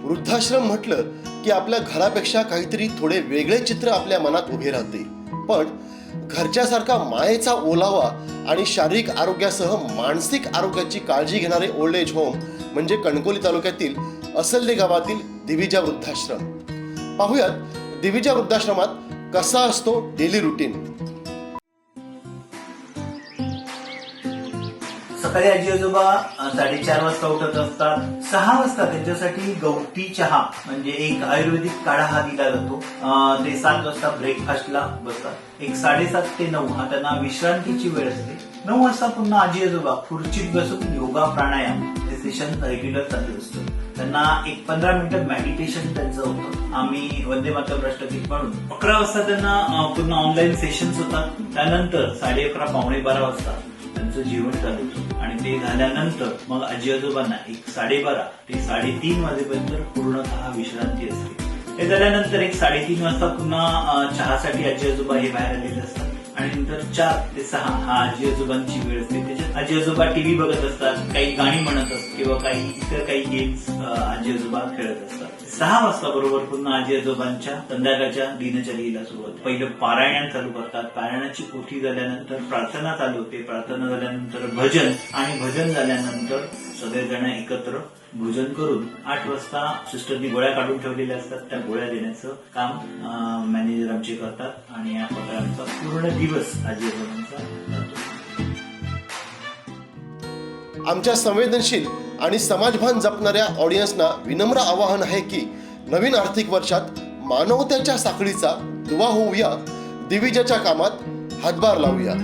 वृद्धाश्रम म्हटलं की आपल्या घरापेक्षा काहीतरी थोडे वेगळे चित्र आपल्या मनात उभे राहते. पण घरच्यासारखा मायेचा ओलावा आणि शारीरिक आरोग्यासह मानसिक आरोग्याची काळजी घेणारे ओल्ड एज होम म्हणजे कणकवली तालुक्यातील असल्ले गावातील दिविजा वृद्धाश्रम. पाहुयात दिविजा वृद्धाश्रमात कसा असतो डेली रुटीन. सकाळी आजी आजोबा 4:30 वाजता उठत असतात. 6 वाजता त्यांच्यासाठी गवती चहा म्हणजे एक आयुर्वेदिक काढा हा दिला जातो. ते 7 वाजता ब्रेकफास्टला बसतात. एक 7:30 ते 9 हा त्यांना विश्रांतीची वेळ असते. 9 वाजता पुन्हा आजी आजोबा खुर्चीत बसून योगा प्राणायाम हे सेशन रेग्युलर चालू असतं. त्यांना एक 15 मिनिटं मेडिटेशन त्यांचं होतं. आम्ही वंदे मातरम राष्ट्रगीत म्हणून 11 वाजता त्यांना पुन्हा ऑनलाईन सेशन्स होतात. त्यानंतर 11:30 पावणे 12 वाजता त्यांचं जेवण चालू होतं आणि ते झाल्यानंतर मग आजी आजोबांना एक 12:30 ते 3:30 वाजेपर्यंत पूर्णतः विश्रांती असते. हे झाल्यानंतर एक 3:30 वाजता पुन्हा चहासाठी आजी आजोबा हे बाहेर आलेले असतात आणि नंतर 4 ते 6 हा आजी आजोबांची वेळ असते. त्याच्यात आजी आजोबा टीव्ही बघत असतात, काही गाणी म्हणत असतात किंवा काही इतर काही गेम्स आजी आजोबा खेळत असतात. 6 वाजता बरोबर पुन्हा आजी आजोबांच्या संध्याकाळच्या दिनचर्येला सुरुवात. पहिलं पारायण चालू करतात. पारायणाची पोथी झाल्यानंतर प्रार्थना चालू होते. प्रार्थना झाल्यानंतर भजन आणि भजन झाल्यानंतर सगळेजण एकत्र भोजन करून 8 वाजता सिस्टरनी गोळ्या काढून ठेवलेल्या असतात. त्या गोळ्या देण्याचं काम मॅनेजर आमचे करतात आणि या प्रकारे आमचा पूर्ण दिवस आजी आजोबांचा जातो. आमच्या संवेदनशील आणि समाजभान जपणाऱ्या ऑडियन्सना विनम्र आवाहन आहे की नवीन आर्थिक वर्षात मानवतेच्या साखळीचा दुवा होऊया, दिविजाच्या कामात हातभार लावूया.